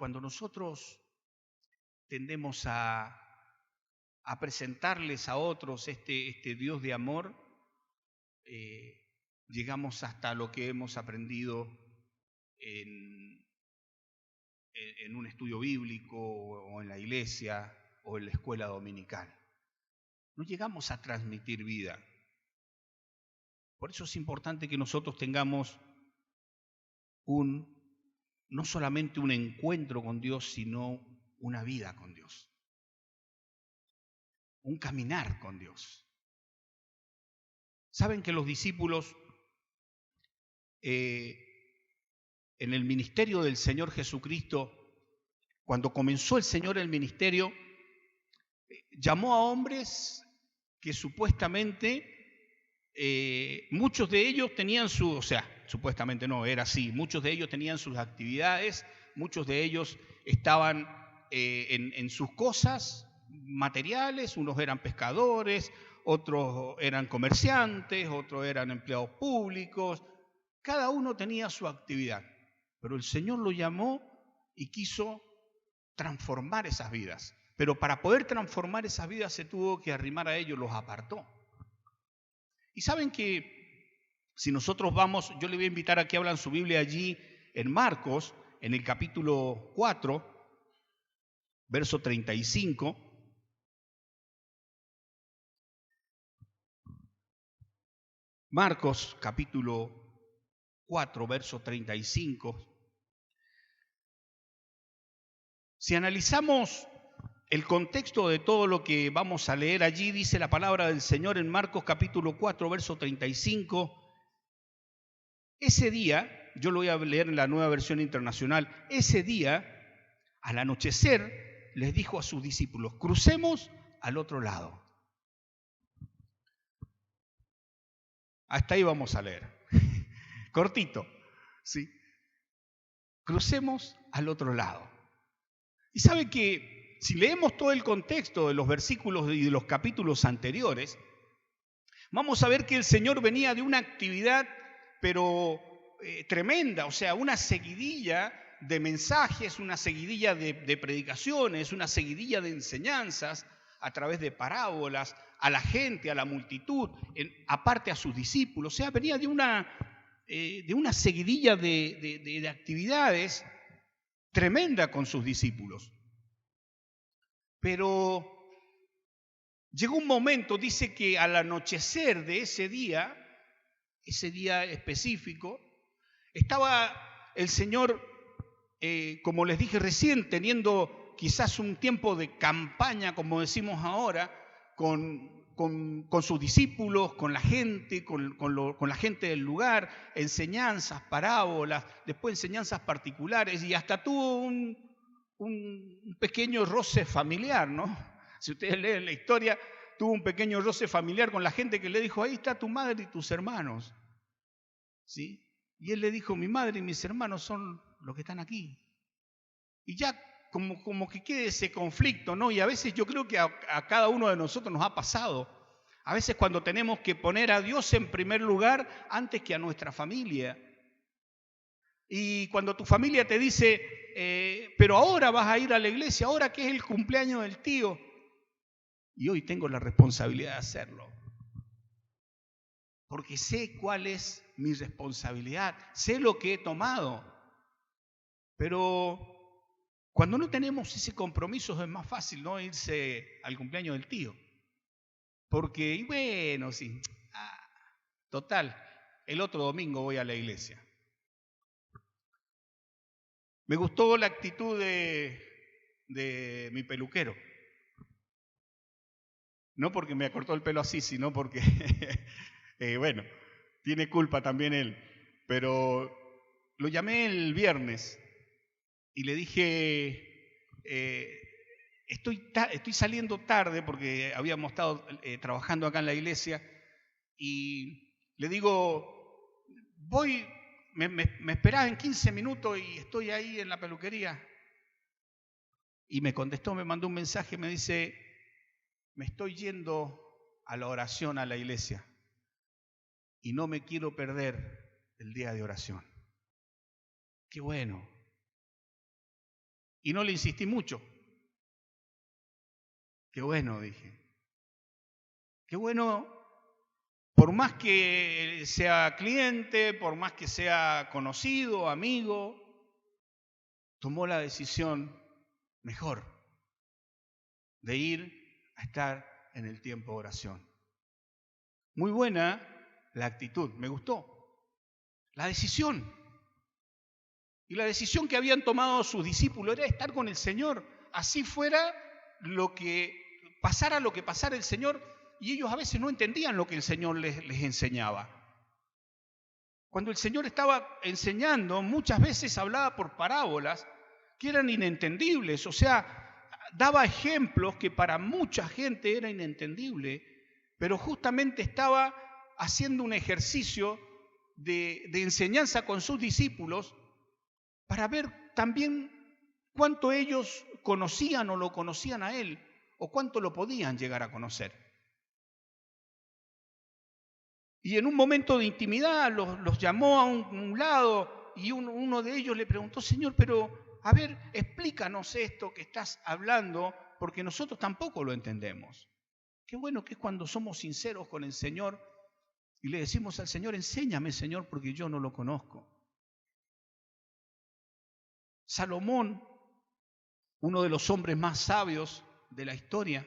cuando nosotros tendemos a presentarles a otros este Dios de amor, llegamos hasta lo que hemos aprendido en un estudio bíblico o en la iglesia o en la escuela dominical. No llegamos a transmitir vida. Por eso es importante que nosotros tengamos no solamente un encuentro con Dios, sino una vida con Dios. Un caminar con Dios. Saben que los discípulos en el ministerio del Señor Jesucristo, cuando comenzó el Señor el ministerio, llamó a hombres que supuestamente muchos de ellos tenían supuestamente no, era así, muchos de ellos tenían sus actividades, muchos de ellos estaban en sus cosas materiales, unos eran pescadores, otros eran comerciantes, otros eran empleados públicos, cada uno tenía su actividad, pero el Señor lo llamó y quiso transformar esas vidas, pero para poder transformar esas vidas se tuvo que arrimar a ellos, los apartó. Y saben que si nosotros vamos, yo le voy a invitar a que abran su Biblia allí en Marcos, en el capítulo 4, verso 35. Marcos, capítulo 4, verso 35. Si analizamos el contexto de todo lo que vamos a leer allí, dice la palabra del Señor en Marcos capítulo 4, verso 35. Ese día, yo lo voy a leer en la Nueva Versión Internacional, ese día, al anochecer, les dijo a sus discípulos, crucemos al otro lado. Hasta ahí vamos a leer. Cortito, ¿sí? Crucemos al otro lado. Y sabe que si leemos todo el contexto de los versículos y de los capítulos anteriores, vamos a ver que el Señor venía de una actividad, pero tremenda, o sea, una seguidilla de mensajes, una seguidilla de predicaciones, una seguidilla de enseñanzas a través de parábolas a la gente, a la multitud, aparte a sus discípulos. O sea, venía de una seguidilla de actividades tremenda con sus discípulos. Pero llegó un momento, dice que al anochecer de ese día específico, estaba el Señor, como les dije recién, teniendo quizás un tiempo de campaña, como decimos ahora, con sus discípulos, con la gente, con la gente del lugar, enseñanzas, parábolas, después enseñanzas particulares, y hasta tuvo un pequeño roce familiar, ¿no? Si ustedes leen la historia, tuvo un pequeño roce familiar con la gente que le dijo, ahí está tu madre y tus hermanos, ¿sí? Y él le dijo, mi madre y mis hermanos son los que están aquí. Y ya como que quede ese conflicto, ¿no? Y a veces yo creo que a cada uno de nosotros nos ha pasado. A veces cuando tenemos que poner a Dios en primer lugar antes que a nuestra familia. Y cuando tu familia te dice, pero ahora vas a ir a la iglesia, ahora que es el cumpleaños del tío. Y hoy tengo la responsabilidad de hacerlo. Porque sé cuál es mi responsabilidad, sé lo que he tomado. Pero cuando no tenemos ese compromiso es más fácil no irse al cumpleaños del tío. Porque, y bueno, sí, total, el otro domingo voy a la iglesia. Me gustó la actitud de mi peluquero. No porque me acortó el pelo así, sino porque, bueno, tiene culpa también él. Pero lo llamé el viernes y le dije, estoy saliendo tarde porque habíamos estado trabajando acá en la iglesia y le digo, me esperás en 15 minutos y estoy ahí en la peluquería. Y me contestó, me mandó un mensaje, me dice, me estoy yendo a la oración a la iglesia y no me quiero perder el día de oración. Qué bueno. Y no le insistí mucho. Qué bueno, dije. Qué bueno, por más que sea cliente, por más que sea conocido, amigo, tomó la decisión mejor de ir a estar en el tiempo de oración. Muy buena la actitud, me gustó. La decisión. Y la decisión que habían tomado sus discípulos era estar con el Señor. Así fuera lo que pasara el Señor, y ellos a veces no entendían lo que el Señor les enseñaba. Cuando el Señor estaba enseñando, muchas veces hablaba por parábolas que eran inentendibles, o sea, daba ejemplos que para mucha gente era inentendible, pero justamente estaba haciendo un ejercicio de enseñanza con sus discípulos para ver también cuánto ellos conocían o lo conocían a Él, o cuánto lo podían llegar a conocer. Y en un momento de intimidad los llamó a un lado y uno de ellos le preguntó: Señor, pero a ver, explícanos esto que estás hablando, porque nosotros tampoco lo entendemos. Qué bueno que es cuando somos sinceros con el Señor y le decimos al Señor: enséñame, Señor, porque yo no lo conozco. Salomón, uno de los hombres más sabios de la historia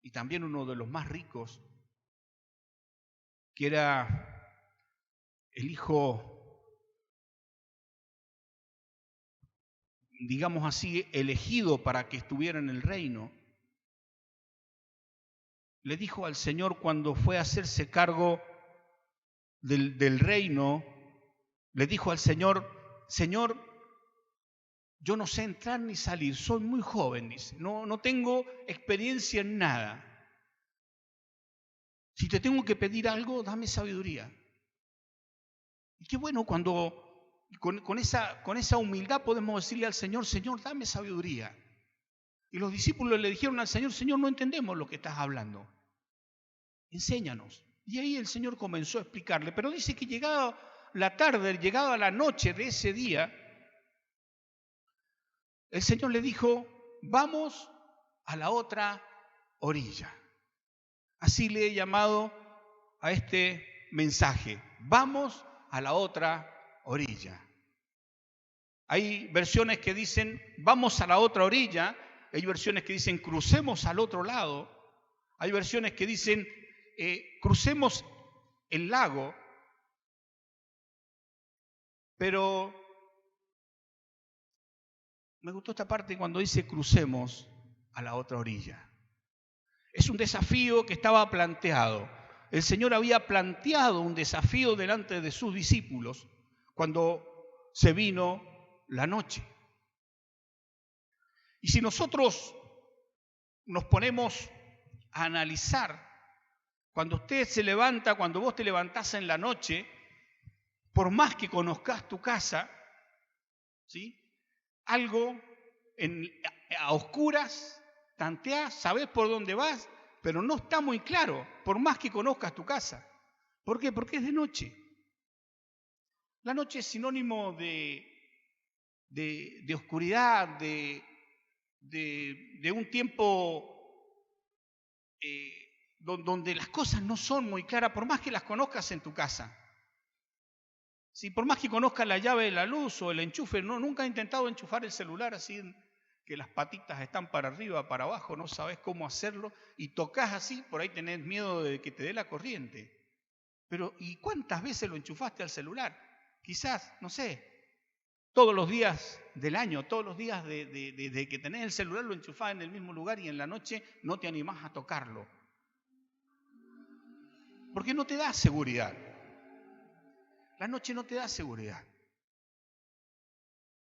y también uno de los más ricos, que era el hijo, digamos así, elegido para que estuviera en el reino, le dijo al Señor cuando fue a hacerse cargo del reino, le dijo al Señor: Señor, yo no sé entrar ni salir, soy muy joven, dice, no tengo experiencia en nada. Si te tengo que pedir algo, dame sabiduría. Y qué bueno cuando con esa humildad podemos decirle al Señor: Señor, dame sabiduría. Y los discípulos le dijeron al Señor: Señor, no entendemos lo que estás hablando. Enséñanos. Y ahí el Señor comenzó a explicarle. Pero dice que llegada la tarde, llegada la noche de ese día, el Señor le dijo: vamos a la otra orilla. Así le he llamado a este mensaje: vamos a la otra orilla. Hay versiones que dicen: vamos a la otra orilla. Hay versiones que dicen: crucemos al otro lado. Hay versiones que dicen: crucemos el lago. Pero me gustó esta parte cuando dice: crucemos a la otra orilla. Es un desafío que estaba planteado. El Señor había planteado un desafío delante de sus discípulos cuando se vino la noche. Y si nosotros nos ponemos a analizar, cuando usted se levanta, cuando vos te levantás en la noche, por más que conozcas tu casa, ¿sí?, algo a oscuras, tanteás, sabés por dónde vas, pero no está muy claro, por más que conozcas tu casa. ¿Por qué? Porque es de noche. La noche es sinónimo de oscuridad, de un tiempo donde las cosas no son muy claras, por más que las conozcas en tu casa. Sí, por más que conozcas la llave de la luz o el enchufe, nunca he intentado enchufar el celular así, que las patitas están para arriba, para abajo, no sabes cómo hacerlo, y tocas así, por ahí tenés miedo de que te dé la corriente. Pero, ¿y cuántas veces lo enchufaste al celular? Quizás, no sé, todos los días del año, todos los días de que tenés el celular lo enchufás en el mismo lugar y en la noche no te animás a tocarlo. Porque no te da seguridad. La noche no te da seguridad.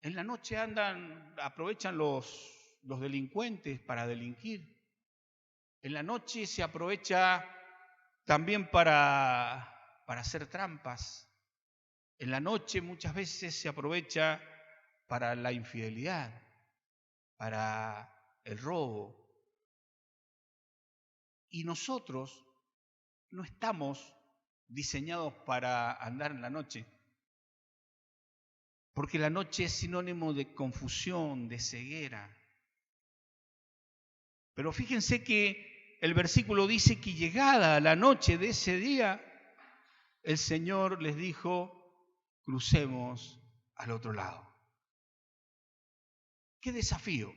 En la noche aprovechan los delincuentes para delinquir. En la noche se aprovecha también para hacer trampas. En la noche muchas veces se aprovecha para la infidelidad, para el robo. Y nosotros no estamos diseñados para andar en la noche. porque la noche es sinónimo de confusión, de ceguera. Pero fíjense que el versículo dice que llegada la noche de ese día, el Señor les dijo, crucemos al otro lado. ¡Qué desafío!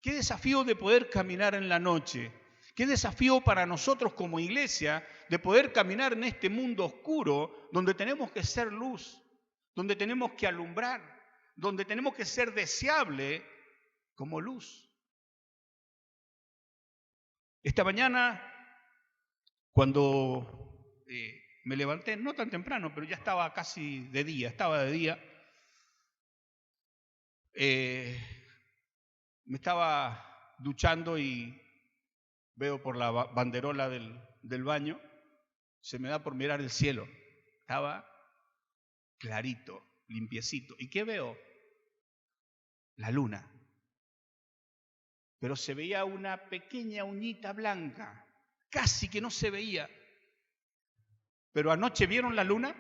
¡Qué desafío de poder caminar en la noche! ¡Qué desafío para nosotros como iglesia de poder caminar en este mundo oscuro donde tenemos que ser luz, donde tenemos que alumbrar, donde tenemos que ser deseable como luz! Esta mañana, cuando me levanté, no tan temprano, pero ya estaba casi de día, me estaba duchando y veo por la banderola del baño, se me da por mirar el cielo. Estaba clarito, limpiecito. ¿Y qué veo? La luna. Pero se veía una pequeña uñita blanca, casi que no se veía. Pero anoche, ¿vieron la luna?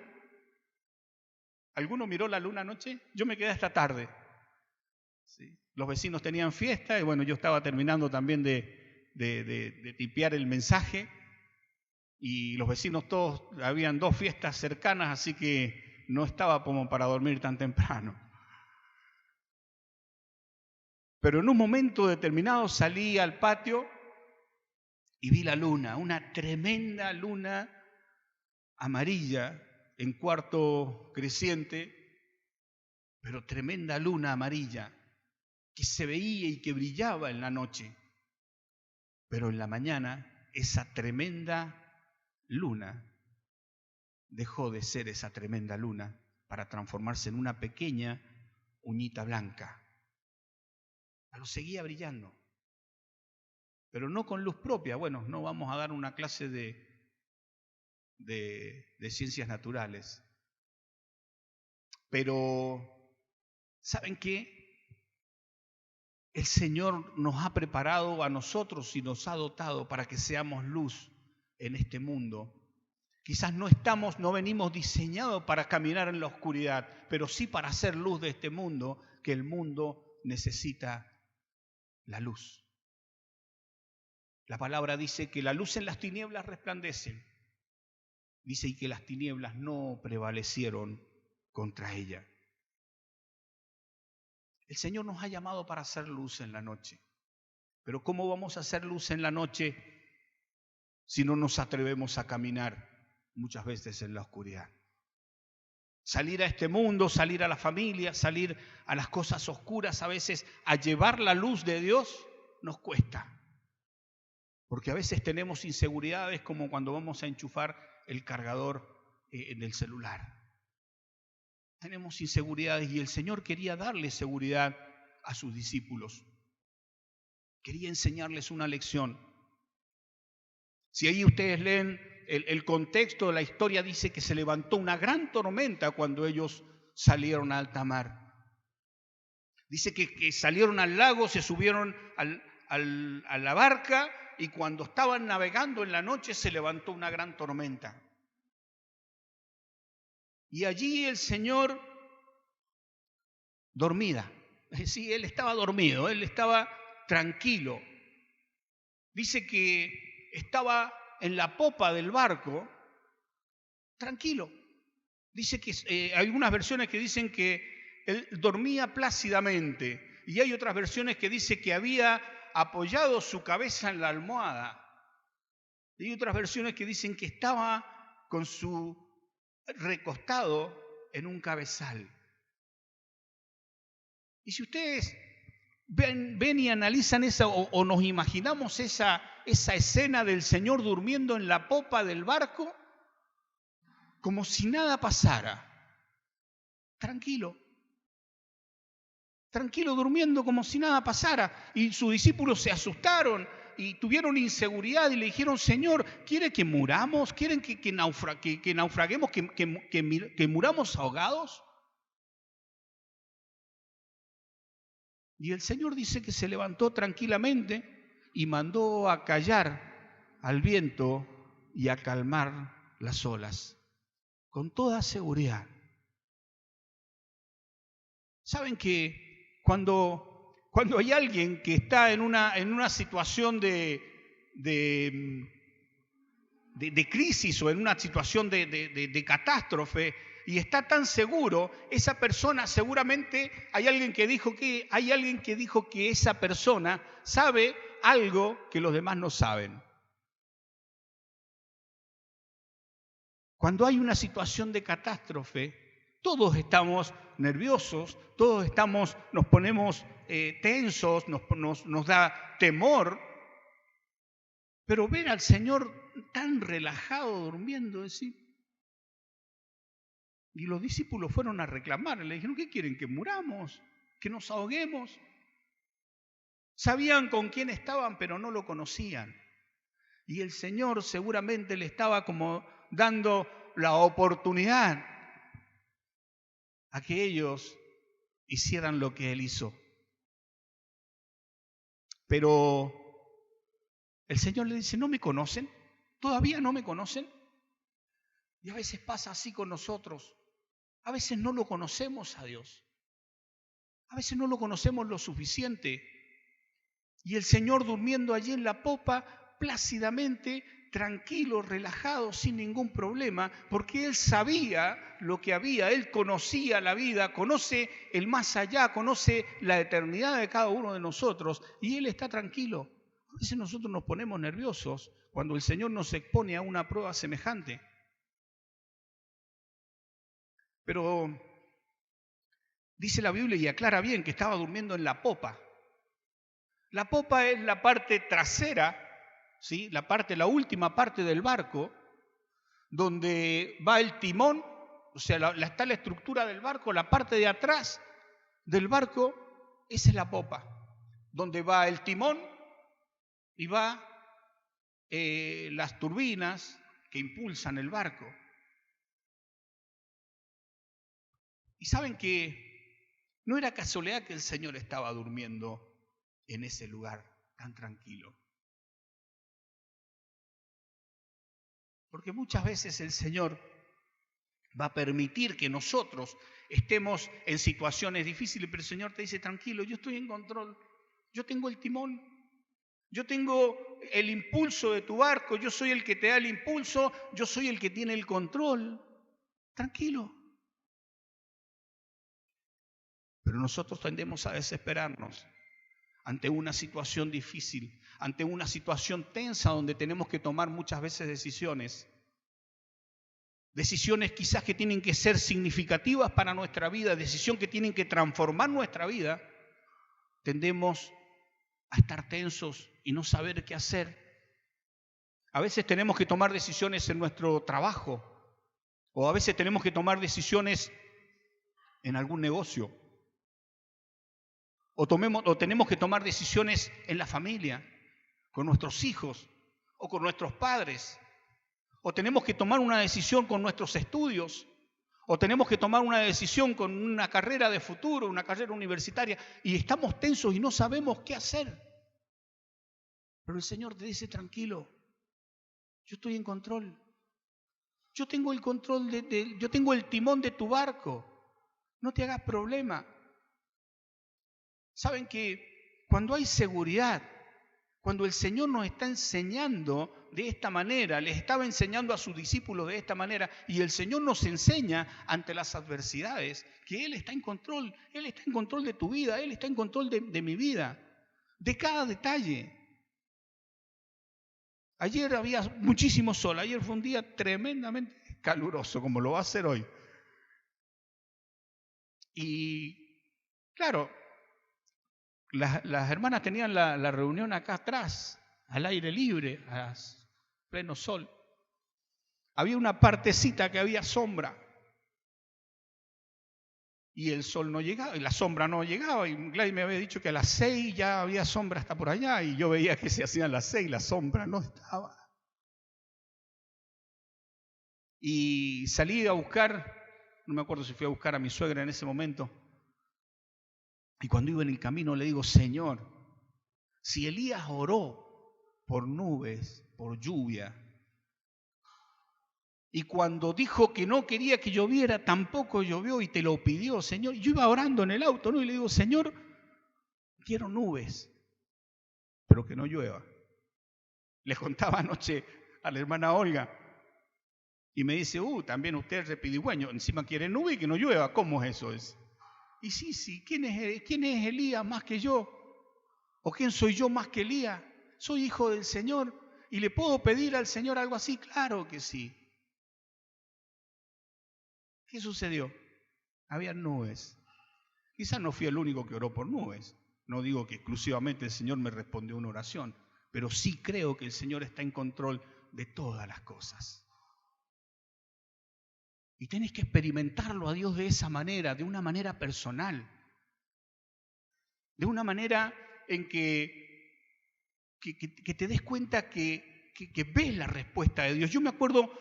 ¿Alguno miró la luna anoche? Yo me quedé hasta tarde. Sí. Los vecinos tenían fiesta y bueno, yo estaba terminando también de tipear el mensaje y los vecinos todos, habían 2 fiestas cercanas, así que no estaba como para dormir tan temprano. Pero en un momento determinado salí al patio y vi la luna, una tremenda luna amarilla en cuarto creciente, pero tremenda luna amarilla que se veía y que brillaba en la noche. Pero en la mañana esa tremenda luna dejó de ser esa tremenda luna para transformarse en una pequeña uñita blanca. Pero seguía brillando, pero no con luz propia. Bueno, no vamos a dar una clase de ciencias naturales. Pero, ¿saben qué? El Señor nos ha preparado a nosotros y nos ha dotado para que seamos luz en este mundo. Quizás no venimos diseñados para caminar en la oscuridad, pero sí para hacer luz de este mundo, que el mundo necesita la luz. La palabra dice que la luz en las tinieblas resplandece. Dice y que las tinieblas no prevalecieron contra ella. El Señor nos ha llamado para hacer luz en la noche. Pero ¿cómo vamos a hacer luz en la noche si no nos atrevemos a caminar muchas veces en la oscuridad? Salir a este mundo, salir a la familia, salir a las cosas oscuras, a veces a llevar la luz de Dios nos cuesta. Porque a veces tenemos inseguridades como cuando vamos a enchufar el cargador en el celular. Tenemos inseguridades y el Señor quería darle seguridad a sus discípulos. Quería enseñarles una lección. Si ahí ustedes leen el contexto de la historia, dice que se levantó una gran tormenta cuando ellos salieron a alta mar. Dice que salieron al lago, se subieron a la barca y cuando estaban navegando en la noche se levantó una gran tormenta. Y allí el Señor dormía. Sí, Él estaba dormido, Él estaba tranquilo. Dice que estaba en la popa del barco, tranquilo. Dice que hay algunas versiones que dicen que Él dormía plácidamente y hay otras versiones que dicen que había apoyado su cabeza en la almohada. Y hay otras versiones que dicen que estaba con su recostado en un cabezal. Y si ustedes ven y analizan esa o nos imaginamos esa escena del Señor durmiendo en la popa del barco, como si nada pasara, tranquilo durmiendo como si nada pasara. Y sus discípulos se asustaron y tuvieron inseguridad y le dijeron: Señor, ¿quiere que muramos? ¿Quieren que naufraguemos, que muramos ahogados? Y el Señor dice que se levantó tranquilamente y mandó a callar al viento y a calmar las olas, con toda seguridad. Saben que cuando hay alguien que está en una situación de crisis o en una situación de catástrofe y está tan seguro, esa persona seguramente hay alguien que dijo que esa persona sabe algo que los demás no saben. Cuando hay una situación de catástrofe, todos estamos nerviosos, nos ponemos tensos, nos da temor, pero ver al Señor tan relajado durmiendo, decir, y los discípulos fueron a reclamarle, le dijeron, ¿qué quieren? ¿Que muramos? ¿Que nos ahoguemos? Sabían con quién estaban, pero no lo conocían. Y el Señor seguramente le estaba como dando la oportunidad a que ellos hicieran lo que Él hizo. Pero el Señor le dice, ¿no me conocen? ¿Todavía no me conocen? Y a veces pasa así con nosotros. A veces no lo conocemos a Dios. A veces no lo conocemos lo suficiente. Y el Señor durmiendo allí en la popa, plácidamente, tranquilo, relajado, sin ningún problema, porque Él sabía lo que había, Él conocía la vida, conoce el más allá, conoce la eternidad de cada uno de nosotros, y Él está tranquilo. A veces nosotros nos ponemos nerviosos cuando el Señor nos expone a una prueba semejante. Pero dice la Biblia y aclara bien que estaba durmiendo en la popa. La popa es la parte trasera, ¿sí? La última parte del barco, donde va el timón, o sea, está la estructura del barco, la parte de atrás del barco, esa es la popa, donde va el timón y va las turbinas que impulsan el barco. Y saben que no era casualidad que el Señor estaba durmiendo en ese lugar tan tranquilo. Porque muchas veces el Señor va a permitir que nosotros estemos en situaciones difíciles, pero el Señor te dice, tranquilo, yo estoy en control, yo tengo el timón, yo tengo el impulso de tu barco, yo soy el que te da el impulso, yo soy el que tiene el control, tranquilo. Pero nosotros tendemos a desesperarnos ante una situación difícil, ante una situación tensa donde tenemos que tomar muchas veces decisiones quizás que tienen que ser significativas para nuestra vida, decisiones que tienen que transformar nuestra vida, tendemos a estar tensos y no saber qué hacer. A veces tenemos que tomar decisiones en nuestro trabajo, o a veces tenemos que tomar decisiones en algún negocio, o tenemos que tomar decisiones en la familia, con nuestros hijos o con nuestros padres, o tenemos que tomar una decisión con nuestros estudios, o tenemos que tomar una decisión con una carrera de futuro, una carrera universitaria, y estamos tensos y no sabemos qué hacer. Pero el Señor te dice, tranquilo, yo estoy en control. Yo tengo el control, yo tengo el timón de tu barco. No te hagas problema. Saben que cuando hay seguridad, cuando el Señor nos está enseñando de esta manera, les estaba enseñando a sus discípulos de esta manera, y el Señor nos enseña ante las adversidades que Él está en control de tu vida, Él está en control de mi vida, de cada detalle. Ayer había muchísimo sol, ayer fue un día tremendamente caluroso, como lo va a ser hoy. Y claro, las hermanas tenían la reunión acá atrás, al aire libre, a pleno sol. Había una partecita que había sombra. Y el sol no llegaba, y la sombra no llegaba. Y Gladys me había dicho que a las 6 ya había sombra hasta por allá. Y yo veía que se hacían las 6, la sombra no estaba. Y salí a buscar, no me acuerdo si fui a buscar a mi suegra en ese momento. Y cuando iba en el camino le digo, Señor, si Elías oró por nubes, por lluvia, Y cuando dijo que no quería que lloviera, tampoco llovió y te lo pidió, Señor. Yo iba orando en el auto, ¿no? Y le digo, Señor, quiero nubes, pero que no llueva. Le contaba anoche a la hermana Olga y me dice, también usted es repidigüeño, encima quiere nube y que no llueva, ¿cómo es eso? Y sí, ¿quién es Elías más que yo? ¿O quién soy yo más que Elías? Soy hijo del Señor y le puedo pedir al Señor algo así, claro que sí. ¿Qué sucedió? Había nubes. Quizás no fui el único que oró por nubes. No digo que exclusivamente el Señor me respondió una oración, pero sí creo que el Señor está en control de todas las cosas. Y tenés que experimentarlo a Dios de esa manera, de una manera personal. De una manera en que te des cuenta que ves la respuesta de Dios. Yo me acuerdo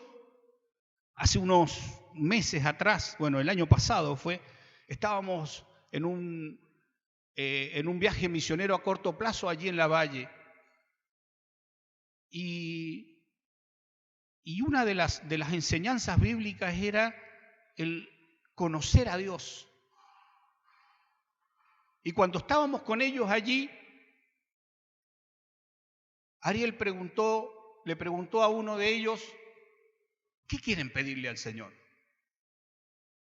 hace unos meses atrás, bueno, el año pasado estábamos en un viaje misionero a corto plazo allí en la Valle. Y una de las enseñanzas bíblicas era el conocer a Dios. Y cuando estábamos con ellos allí, Ariel le preguntó a uno de ellos, ¿qué quieren pedirle al Señor?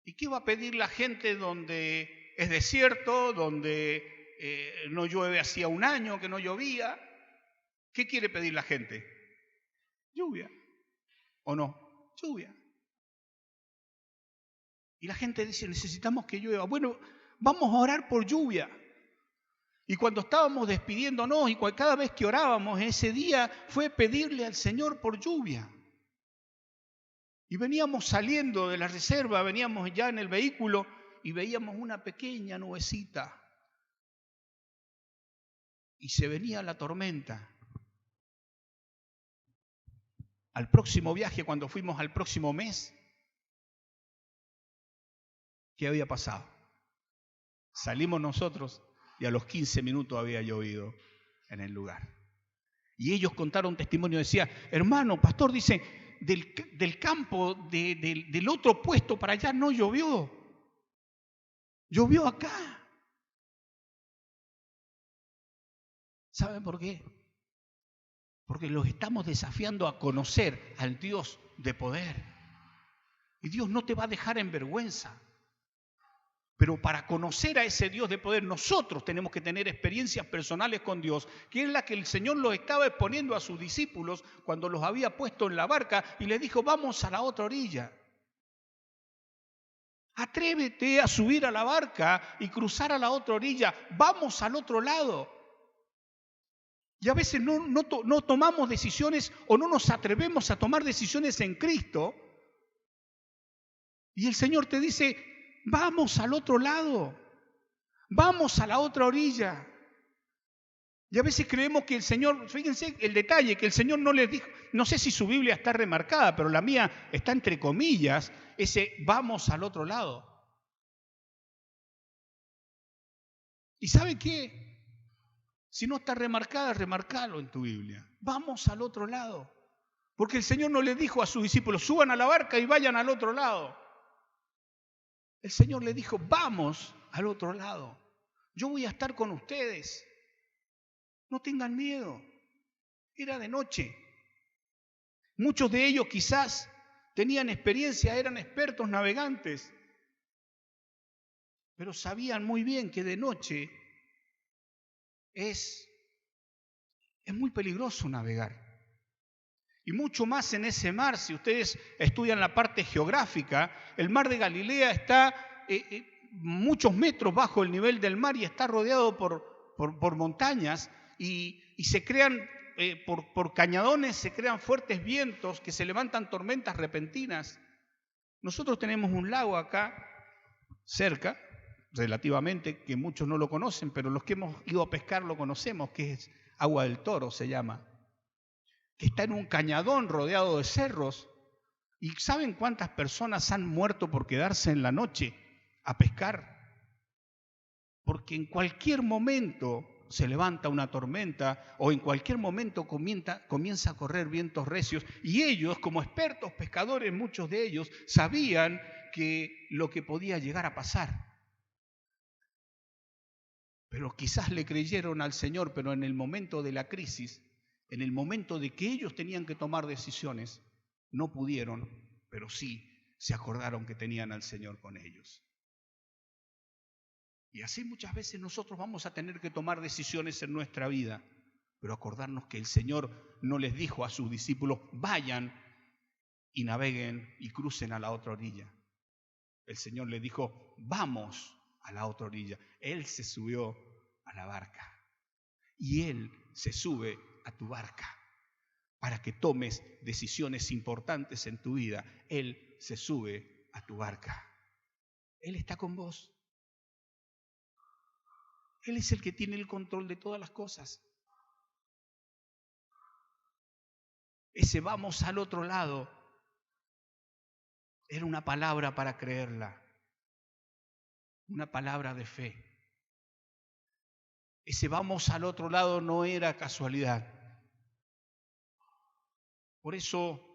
¿Y qué va a pedir la gente donde es desierto, donde no llueve hacía un año que no llovía? ¿Qué quiere pedir la gente? Lluvia. ¿O no? Lluvia. Y la gente dice, necesitamos que llueva. Bueno, vamos a orar por lluvia. Y cuando estábamos despidiéndonos y cada vez que orábamos ese día fue pedirle al Señor por lluvia. Y veníamos saliendo de la reserva, veníamos ya en el vehículo y veíamos una pequeña nubecita. Y se venía la tormenta. Al próximo viaje, cuando fuimos al próximo mes, ¿qué había pasado? Salimos nosotros y a los 15 minutos había llovido en el lugar. Y ellos contaron testimonio, decía, hermano, pastor, dice, del campo, del otro puesto para allá no llovió. Llovió acá. ¿Saben por qué? Porque los estamos desafiando a conocer al Dios de poder. Y Dios no te va a dejar en vergüenza. Pero para conocer a ese Dios de poder, nosotros tenemos que tener experiencias personales con Dios, que es la que el Señor los estaba exponiendo a sus discípulos cuando los había puesto en la barca y les dijo, vamos a la otra orilla. Atrévete a subir a la barca y cruzar a la otra orilla. Vamos al otro lado. Y a veces no tomamos decisiones o no nos atrevemos a tomar decisiones en Cristo. Y el Señor te dice, vamos al otro lado, vamos a la otra orilla. Y a veces creemos que el Señor, fíjense el detalle, que el Señor no les dijo, no sé si su Biblia está remarcada, pero la mía está entre comillas, ese vamos al otro lado. ¿Y sabe qué? Si no está remarcada, remarcalo en tu Biblia. Vamos al otro lado. Porque el Señor no les dijo a sus discípulos, suban a la barca y vayan al otro lado. El Señor le dijo, vamos al otro lado. Yo voy a estar con ustedes. No tengan miedo. Era de noche. Muchos de ellos quizás tenían experiencia, eran expertos navegantes. Pero sabían muy bien que de noche es muy peligroso navegar. Y mucho más en ese mar, si ustedes estudian la parte geográfica, el mar de Galilea está muchos metros bajo el nivel del mar y está rodeado por montañas y se crean, por cañadones, se crean fuertes vientos que se levantan tormentas repentinas. Nosotros tenemos un lago acá, cerca, relativamente, que muchos no lo conocen, pero los que hemos ido a pescar lo conocemos, que es Agua del Toro, se llama, que está en un cañadón rodeado de cerros. ¿Y saben cuántas personas han muerto por quedarse en la noche a pescar? Porque en cualquier momento se levanta una tormenta o en cualquier momento comienza a correr vientos recios. Y ellos, como expertos pescadores, muchos de ellos, sabían lo que podía llegar a pasar. Pero quizás le creyeron al Señor, pero en el momento de la crisis, en el momento de que ellos tenían que tomar decisiones, no pudieron, pero sí se acordaron que tenían al Señor con ellos. Y así muchas veces nosotros vamos a tener que tomar decisiones en nuestra vida, pero acordarnos que el Señor no les dijo a sus discípulos, vayan y naveguen y crucen a la otra orilla. El Señor les dijo, vamos a la otra orilla. Él se subió a la barca y Él se sube a tu barca para que tomes decisiones importantes en tu vida. Él se sube a tu barca. Él está con vos. Él es el que tiene el control de todas las cosas. Ese vamos al otro lado era una palabra para creerla, una palabra de fe. Ese vamos al otro lado no era casualidad. Por eso,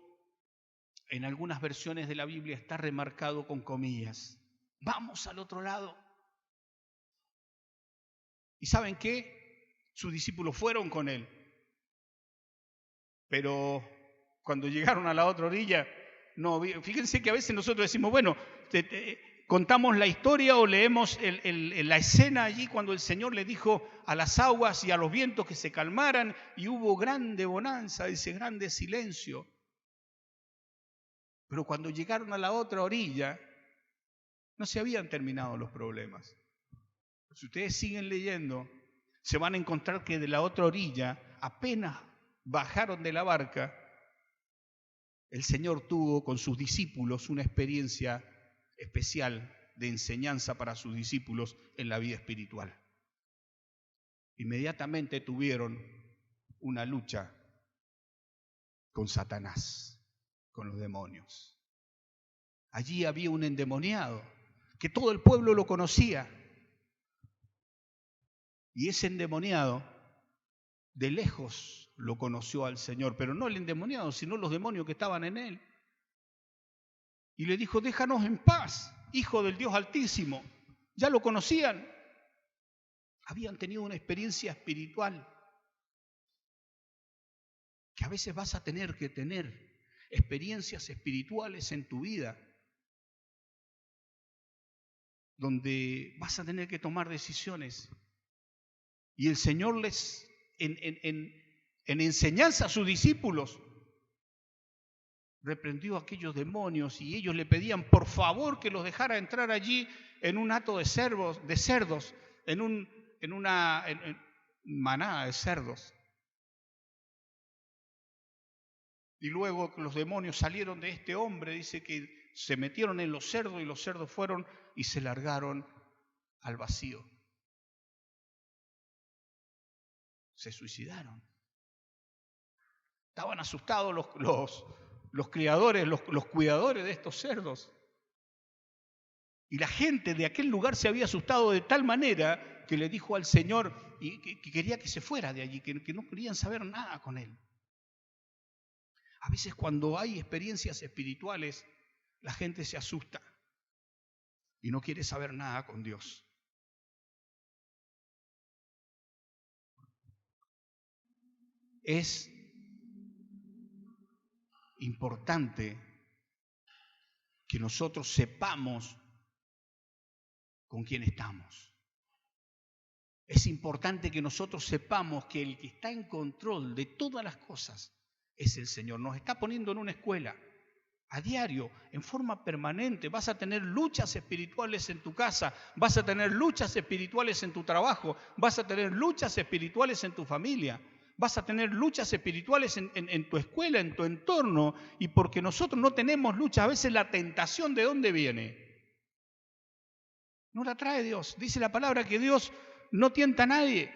en algunas versiones de la Biblia está remarcado con comillas. Vamos al otro lado. ¿Y saben qué? Sus discípulos fueron con Él. Pero cuando llegaron a la otra orilla, no, fíjense que a veces nosotros decimos, bueno, contamos la historia o leemos la escena allí cuando el Señor le dijo a las aguas y a los vientos que se calmaran y hubo grande bonanza, ese grande silencio. Pero cuando llegaron a la otra orilla, no se habían terminado los problemas. Si ustedes siguen leyendo, se van a encontrar que de la otra orilla, apenas bajaron de la barca, el Señor tuvo con sus discípulos una experiencia especial de enseñanza para sus discípulos en la vida espiritual. Inmediatamente tuvieron una lucha con Satanás, con los demonios. Allí había un endemoniado que todo el pueblo lo conocía. Y ese endemoniado de lejos lo conoció al Señor, pero no el endemoniado, sino los demonios que estaban en él. Y le dijo, déjanos en paz, Hijo del Dios Altísimo. Ya lo conocían. Habían tenido una experiencia espiritual. Que a veces vas a tener que tener experiencias espirituales en tu vida, donde vas a tener que tomar decisiones. Y el Señor les, en enseñanza a sus discípulos, reprendió a aquellos demonios y ellos le pedían por favor que los dejara entrar allí en un hato de cerdos, en una manada de cerdos. Y luego los demonios salieron de este hombre, dice que se metieron en los cerdos y los cerdos fueron y se largaron al vacío. Se suicidaron. Estaban asustados los criadores, los cuidadores de estos cerdos. Y la gente de aquel lugar se había asustado de tal manera que le dijo al Señor que quería que se fuera de allí, que no querían saber nada con él. A veces cuando hay experiencias espirituales, la gente se asusta y no quiere saber nada con Dios. Es importante que nosotros sepamos con quién estamos. Es importante que nosotros sepamos que el que está en control de todas las cosas es el Señor. Nos está poniendo en una escuela a diario, en forma permanente. Vas a tener luchas espirituales en tu casa, vas a tener luchas espirituales en tu trabajo, vas a tener luchas espirituales en tu familia. Vas a tener luchas espirituales en tu escuela, en tu entorno, y porque nosotros no tenemos lucha, a veces la tentación ¿de dónde viene? No la trae Dios. Dice la palabra que Dios no tienta a nadie.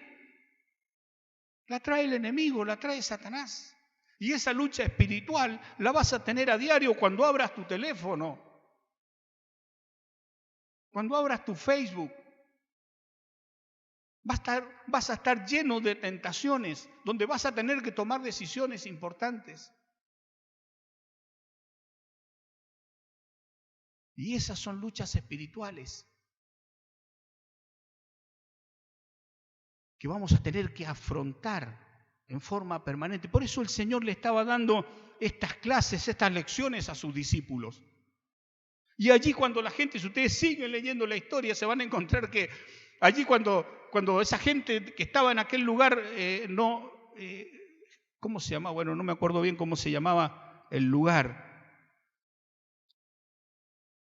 La trae el enemigo, la trae Satanás. Y esa lucha espiritual la vas a tener a diario cuando abras tu teléfono, cuando abras tu Facebook, Vas a estar lleno de tentaciones, donde vas a tener que tomar decisiones importantes. Y esas son luchas espirituales que vamos a tener que afrontar en forma permanente. Por eso el Señor le estaba dando estas clases, estas lecciones a sus discípulos. Y allí cuando la gente, si ustedes siguen leyendo la historia, se van a encontrar que allí cuando esa gente que estaba en aquel lugar, ¿cómo se llamaba? Bueno, no me acuerdo bien cómo se llamaba el lugar.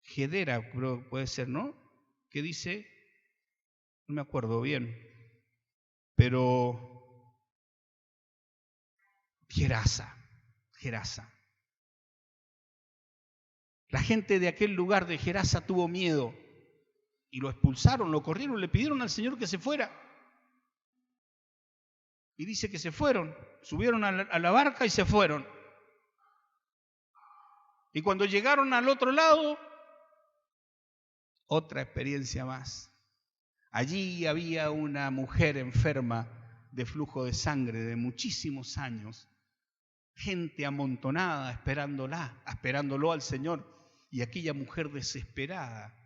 Gedera, puede ser, ¿no? ¿Qué dice? No me acuerdo bien. Pero Gerasa. La gente de aquel lugar de Gerasa tuvo miedo y lo expulsaron, lo corrieron, le pidieron al Señor que se fuera. Y dice que se fueron, subieron a la barca y se fueron. Y cuando llegaron al otro lado, otra experiencia más. Allí había una mujer enferma de flujo de sangre de muchísimos años, gente amontonada esperándolo al Señor, y aquella mujer desesperada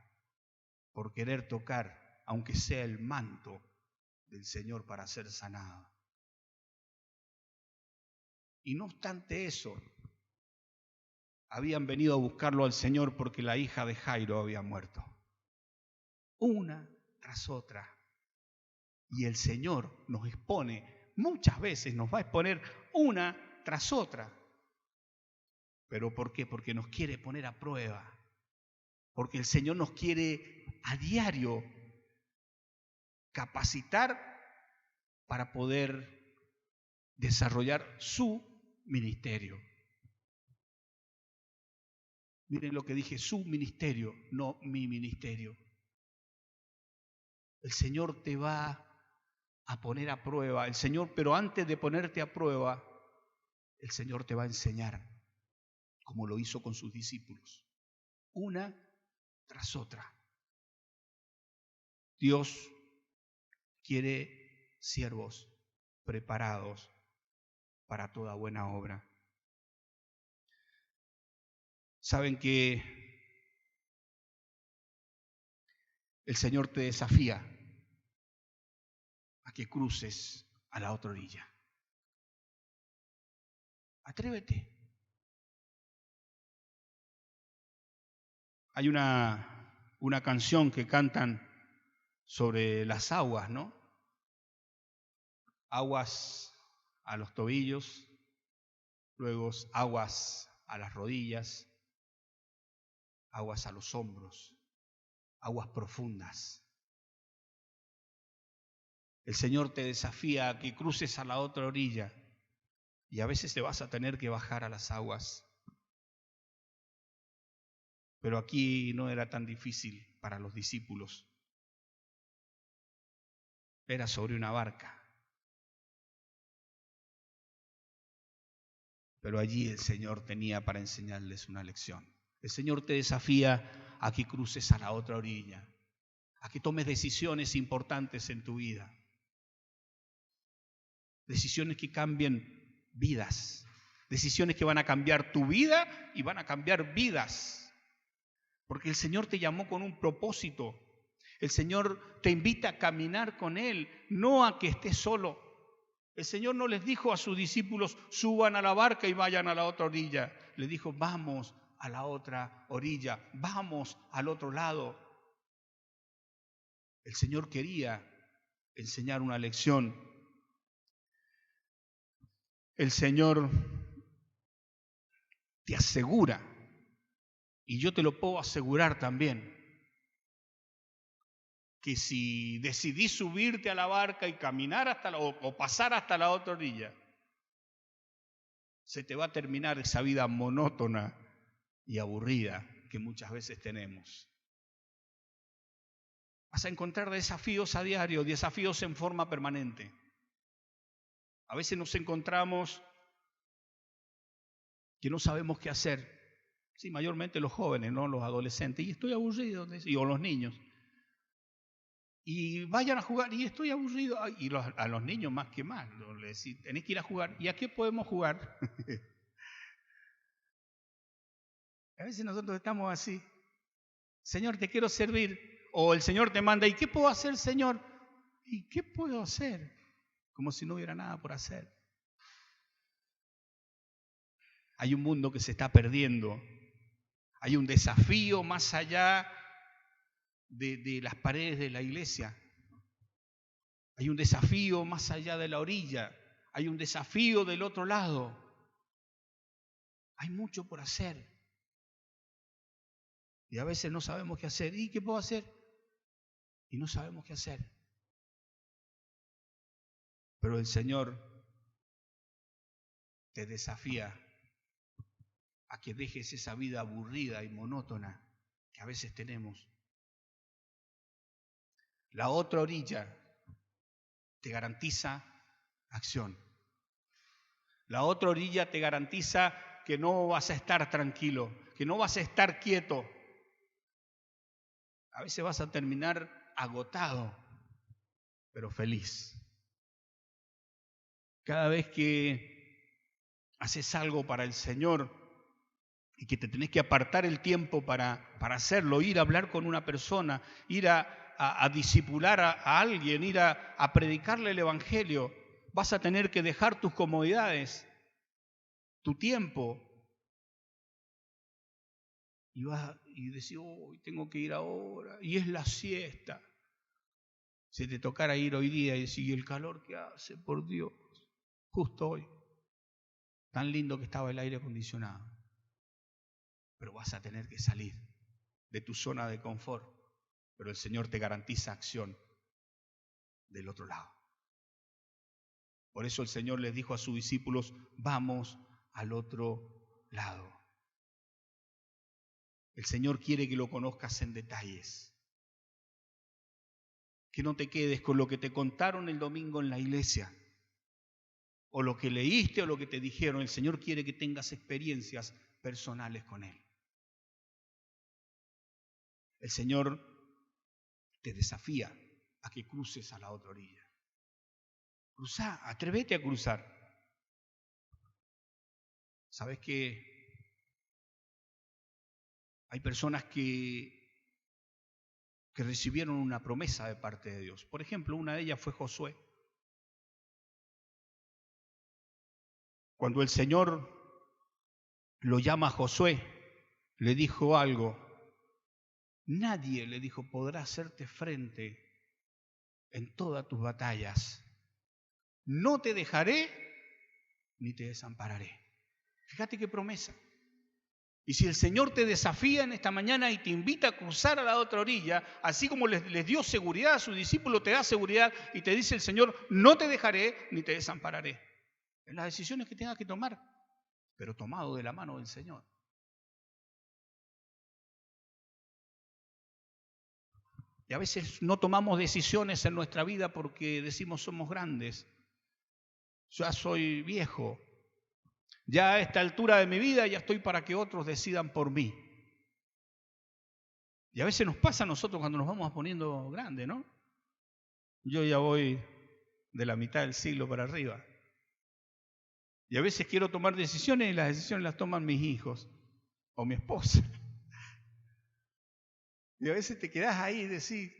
por querer tocar, aunque sea el manto del Señor para ser sanada. Y no obstante eso, habían venido a buscarlo al Señor porque la hija de Jairo había muerto. Una tras otra. Y el Señor nos expone, muchas veces nos va a exponer una tras otra. ¿Pero por qué? Porque nos quiere poner a prueba. Porque el Señor nos quiere a diario capacitar para poder desarrollar su ministerio. Miren lo que dije, su ministerio, no mi ministerio. El Señor te va a poner a prueba, el Señor, pero antes de ponerte a prueba, el Señor te va a enseñar, como lo hizo con sus discípulos, una tras otra. Dios quiere siervos preparados para toda buena obra. Saben que el Señor te desafía a que cruces a la otra orilla. Atrévete. Hay una canción que cantan sobre las aguas, ¿no? Aguas a los tobillos, luego aguas a las rodillas, aguas a los hombros, aguas profundas. El Señor te desafía a que cruces a la otra orilla y a veces te vas a tener que bajar a las aguas. Pero aquí no era tan difícil para los discípulos. Era sobre una barca. Pero allí el Señor tenía para enseñarles una lección. El Señor te desafía a que cruces a la otra orilla, a que tomes decisiones importantes en tu vida. Decisiones que cambien vidas, decisiones que van a cambiar tu vida y van a cambiar vidas. Porque el Señor te llamó con un propósito. El Señor te invita a caminar con Él, no a que estés solo. El Señor no les dijo a sus discípulos, suban a la barca y vayan a la otra orilla. Les dijo, vamos a la otra orilla, vamos al otro lado. El Señor quería enseñar una lección. El Señor te asegura, y yo te lo puedo asegurar también, que si decidís subirte a la barca y caminar o pasar hasta la otra orilla, se te va a terminar esa vida monótona y aburrida que muchas veces tenemos. Vas a encontrar desafíos a diario, desafíos en forma permanente. A veces nos encontramos que no sabemos qué hacer. Sí, mayormente los jóvenes, no los adolescentes. Y estoy aburrido, o los niños. y vayan a jugar, y estoy aburrido. Y a los niños más que más, les decís, tenés que ir a jugar. ¿Y a qué podemos jugar? A veces nosotros estamos así. Señor, te quiero servir. O el Señor te manda, ¿y qué puedo hacer, Señor? ¿Y qué puedo hacer? Como si no hubiera nada por hacer. Hay un mundo que se está perdiendo. Hay un desafío más allá de las paredes de la iglesia. Hay un desafío más allá de la orilla. Hay un desafío del otro lado. Hay mucho por hacer. Y a veces no sabemos qué hacer. ¿Y qué puedo hacer? Y no sabemos qué hacer. Pero el Señor te desafía a que dejes esa vida aburrida y monótona que a veces tenemos. La otra orilla te garantiza acción. La otra orilla te garantiza que no vas a estar tranquilo, que no vas a estar quieto. A veces vas a terminar agotado, pero feliz. Cada vez que haces algo para el Señor y que te tenés que apartar el tiempo para hacerlo, ir a hablar con una persona, ir a discipular a alguien, ir a predicarle el Evangelio, vas a tener que dejar tus comodidades, tu tiempo, y decir, hoy tengo que ir ahora, y es la siesta. Si te tocara ir hoy día y decir, ¿y el calor que hace? Por Dios, justo hoy, tan lindo que estaba el aire acondicionado. Pero vas a tener que salir de tu zona de confort, pero el Señor te garantiza acción del otro lado. Por eso el Señor les dijo a sus discípulos, vamos al otro lado. El Señor quiere que lo conozcas en detalles. Que no te quedes con lo que te contaron el domingo en la iglesia, o lo que leíste o lo que te dijeron. El Señor quiere que tengas experiencias personales con Él. El Señor te desafía a que cruces a la otra orilla. Cruzá, atrévete a cruzar. ¿Sabes qué? Hay personas que recibieron una promesa de parte de Dios. Por ejemplo, una de ellas fue Josué. Cuando el Señor lo llama a Josué, le dijo algo. Nadie, le dijo, podrá hacerte frente en todas tus batallas. No te dejaré ni te desampararé. Fíjate qué promesa. Y si el Señor te desafía en esta mañana y te invita a cruzar a la otra orilla, así como les dio seguridad a sus discípulos, te da seguridad y te dice el Señor, no te dejaré ni te desampararé. En las decisiones que tengas que tomar, pero tomado de la mano del Señor. Y a veces no tomamos decisiones en nuestra vida porque decimos somos grandes, ya soy viejo, ya a esta altura de mi vida ya estoy para que otros decidan por mí. Y a veces nos pasa a nosotros cuando nos vamos poniendo grandes, ¿no? Yo ya voy de la mitad del siglo para arriba. Y a veces quiero tomar decisiones y las decisiones las toman mis hijos o mi esposa. Y a veces te quedás ahí y decís,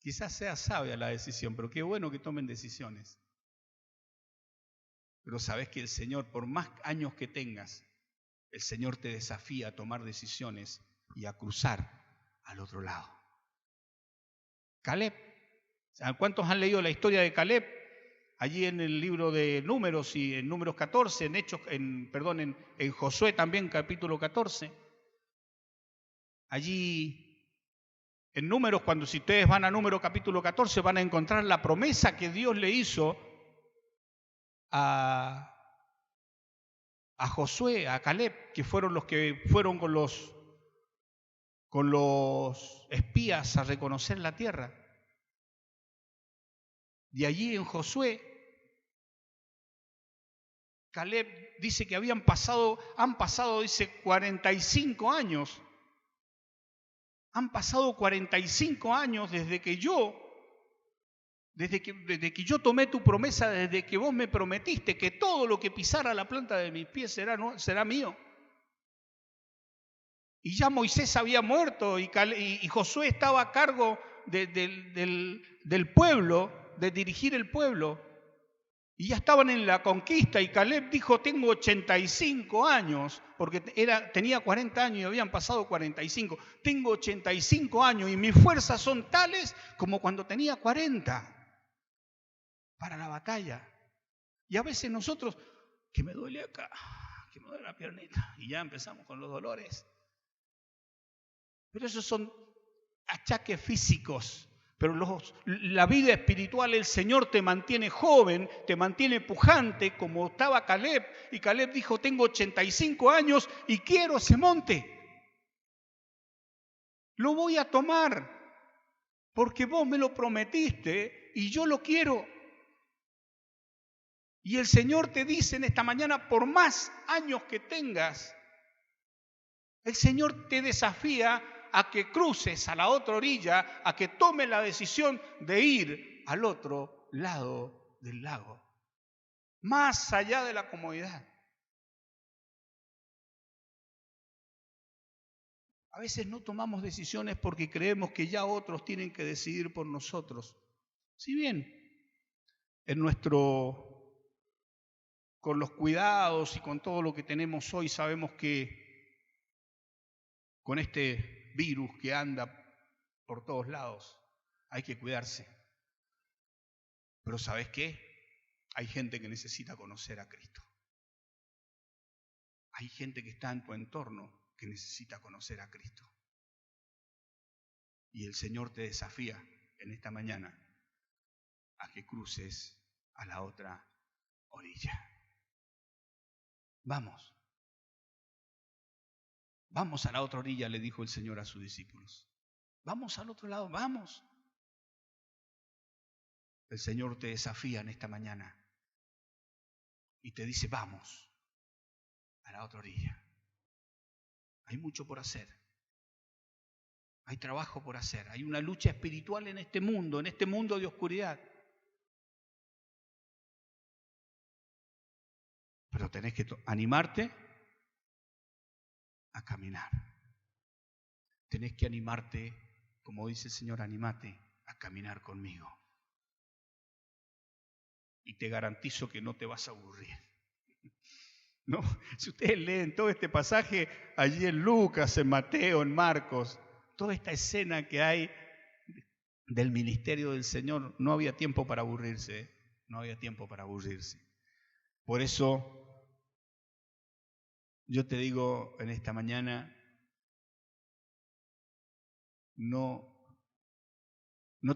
quizás sea sabia la decisión, pero qué bueno que tomen decisiones. Pero sabes que el Señor, por más años que tengas, el Señor te desafía a tomar decisiones y a cruzar al otro lado. Caleb. ¿Cuántos han leído la historia de Caleb? Allí en el libro de Números y en Números 14, en Josué también, capítulo 14. Allí en Números, si ustedes van a Números capítulo 14, van a encontrar la promesa que Dios le hizo a Josué, a Caleb, que fueron los que fueron con los espías a reconocer la tierra. Y allí en Josué, Caleb dice que han pasado, dice, 45 años Han pasado 45 años desde que yo tomé tu promesa, desde que vos me prometiste que todo lo que pisara la planta de mis pies será mío. Y ya Moisés había muerto y Josué estaba a cargo del pueblo, de dirigir el pueblo. Y ya estaban en la conquista y Caleb dijo, tengo 85 años, porque tenía 40 años y habían pasado 45. Tengo 85 años y mis fuerzas son tales como cuando tenía 40 para la batalla. Y a veces nosotros, que me duele acá, que me duele la piernita, y ya empezamos con los dolores. Pero esos son achaques físicos. Pero la vida espiritual, el Señor te mantiene joven, te mantiene pujante, como estaba Caleb. Y Caleb dijo, tengo 85 años y quiero ese monte. Lo voy a tomar, porque vos me lo prometiste y yo lo quiero. Y el Señor te dice en esta mañana, por más años que tengas, el Señor te desafía a que cruces a la otra orilla, a que tomes la decisión de ir al otro lado del lago, más allá de la comodidad. A veces no tomamos decisiones porque creemos que ya otros tienen que decidir por nosotros. Si bien con los cuidados y con todo lo que tenemos hoy, sabemos que con este virus que anda por todos lados, hay que cuidarse. Pero ¿sabes qué? Hay gente que necesita conocer a Cristo. Hay gente que está en tu entorno que necesita conocer a Cristo. Y el Señor te desafía en esta mañana a que cruces a la otra orilla. Vamos. Vamos a la otra orilla, le dijo el Señor a sus discípulos. Vamos al otro lado, vamos. El Señor te desafía en esta mañana y te dice, vamos a la otra orilla. Hay mucho por hacer. Hay trabajo por hacer. Hay una lucha espiritual en este mundo de oscuridad. Pero tenés que animarte a caminar. Tenés que animarte, como dice el Señor, animate a caminar conmigo. Y te garantizo que no te vas a aburrir. No, si ustedes leen todo este pasaje allí en Lucas, en Mateo, en Marcos, toda esta escena que hay del ministerio del Señor, no había tiempo para aburrirse, no había tiempo para aburrirse. Por eso yo te digo en esta mañana, no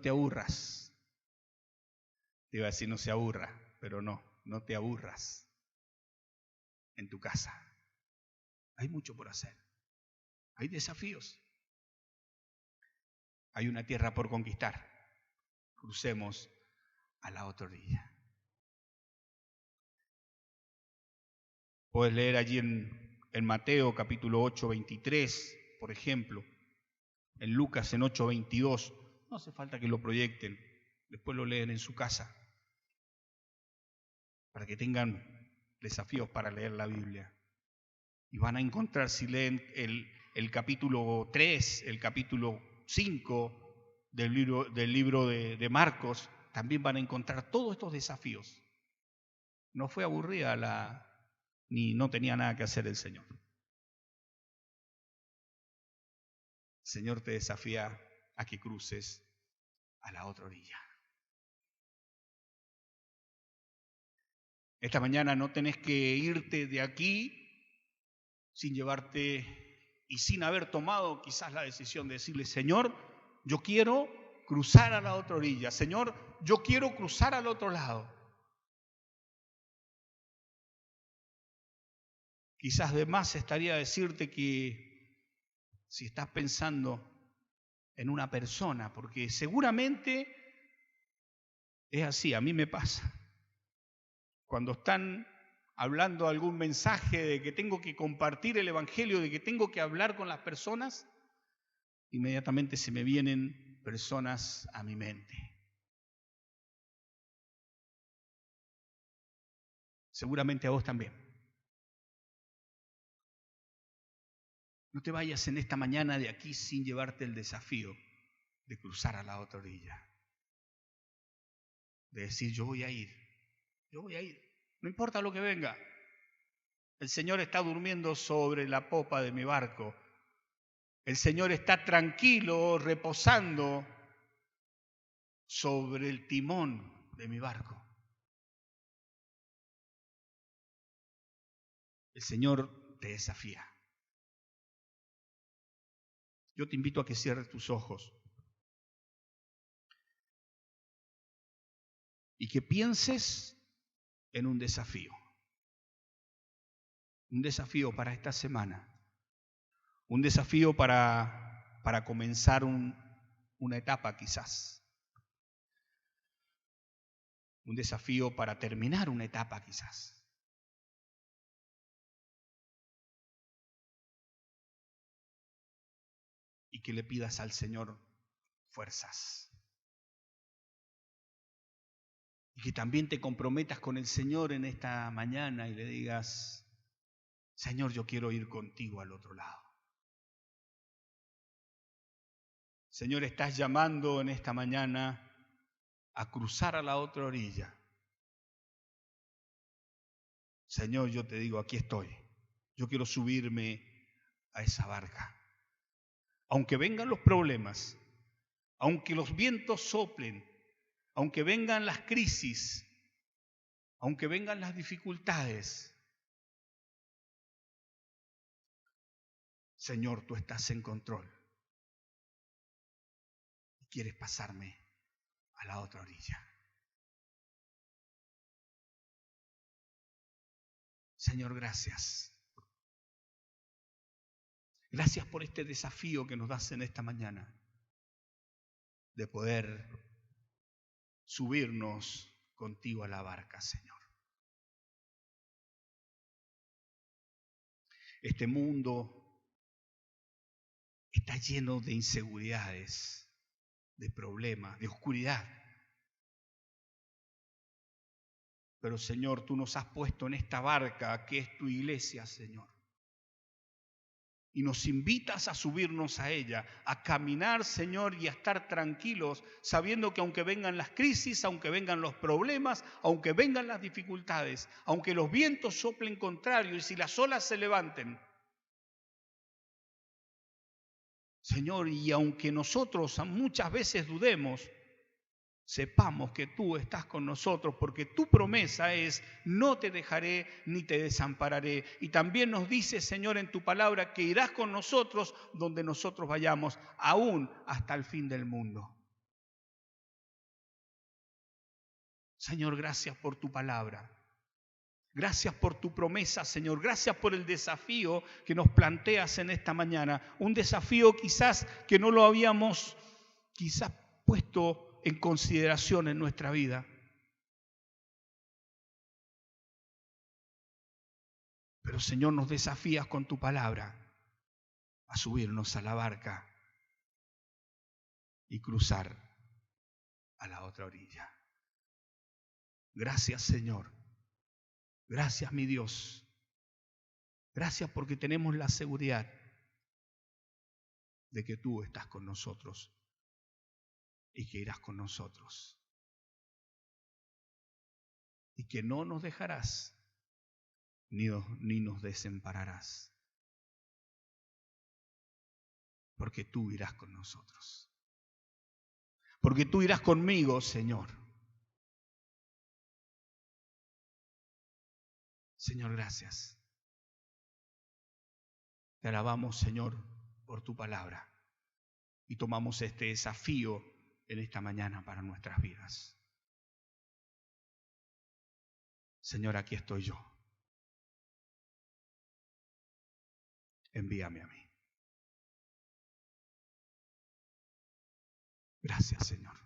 te aburras. Te iba a decir no se aburra, pero no te aburras en tu casa. Hay mucho por hacer. Hay desafíos. Hay una tierra por conquistar. Crucemos a la otra orilla. Puedes leer allí en Mateo capítulo 8, 23, por ejemplo. En Lucas en 8, 22. No hace falta que lo proyecten. Después lo leen en su casa. Para que tengan desafíos para leer la Biblia. Y van a encontrar, si leen el capítulo 3, el capítulo 5 del libro de Marcos, también van a encontrar todos estos desafíos. No fue aburrida ni no tenía nada que hacer el Señor. El Señor te desafía a que cruces a la otra orilla. Esta mañana no tenés que irte de aquí sin llevarte y sin haber tomado quizás la decisión de decirle, Señor, yo quiero cruzar a la otra orilla. Señor, yo quiero cruzar al otro lado. Quizás de más estaría decirte que si estás pensando en una persona, porque seguramente es así, a mí me pasa. Cuando están hablando algún mensaje de que tengo que compartir el Evangelio, de que tengo que hablar con las personas, inmediatamente se me vienen personas a mi mente. Seguramente a vos también. No te vayas en esta mañana de aquí sin llevarte el desafío de cruzar a la otra orilla. De decir, yo voy a ir, no importa lo que venga. El Señor está durmiendo sobre la popa de mi barco. El Señor está tranquilo, reposando sobre el timón de mi barco. El Señor te desafía. Yo te invito a que cierres tus ojos y que pienses en un desafío para esta semana, un desafío para comenzar una etapa quizás, un desafío para terminar una etapa quizás. Y que le pidas al Señor fuerzas. Y que también te comprometas con el Señor en esta mañana y le digas, Señor, yo quiero ir contigo al otro lado. Señor, estás llamando en esta mañana a cruzar a la otra orilla. Señor, yo te digo, aquí estoy. Yo quiero subirme a esa barca. Aunque vengan los problemas, aunque los vientos soplen, aunque vengan las crisis, aunque vengan las dificultades, Señor, tú estás en control y quieres pasarme a la otra orilla. Señor, gracias. Gracias por este desafío que nos das en esta mañana de poder subirnos contigo a la barca, Señor. Este mundo está lleno de inseguridades, de problemas, de oscuridad. Pero, Señor, tú nos has puesto en esta barca que es tu iglesia, Señor. Y nos invitas a subirnos a ella, a caminar, Señor, y a estar tranquilos, sabiendo que aunque vengan las crisis, aunque vengan los problemas, aunque vengan las dificultades, aunque los vientos soplen contrarios y las olas se levanten, Señor, y aunque nosotros muchas veces dudemos, sepamos que tú estás con nosotros, porque tu promesa es, no te dejaré ni te desampararé. Y también nos dice, Señor, en tu palabra, que irás con nosotros donde nosotros vayamos, aún hasta el fin del mundo. Señor, gracias por tu palabra. Gracias por tu promesa, Señor. Gracias por el desafío que nos planteas en esta mañana. Un desafío quizás que no lo habíamos puesto en consideración en nuestra vida. Pero, Señor, nos desafías con tu palabra a subirnos a la barca y cruzar a la otra orilla. Gracias, Señor. Gracias, mi Dios. Gracias porque tenemos la seguridad de que tú estás con nosotros y que irás con nosotros. Y que no nos dejarás ni nos desampararás. Porque tú irás con nosotros. Porque tú irás conmigo, Señor. Señor, gracias. Te alabamos, Señor, por tu palabra. Y tomamos este desafío en esta mañana para nuestras vidas. Señor, aquí estoy yo. Envíame a mí. Gracias, Señor.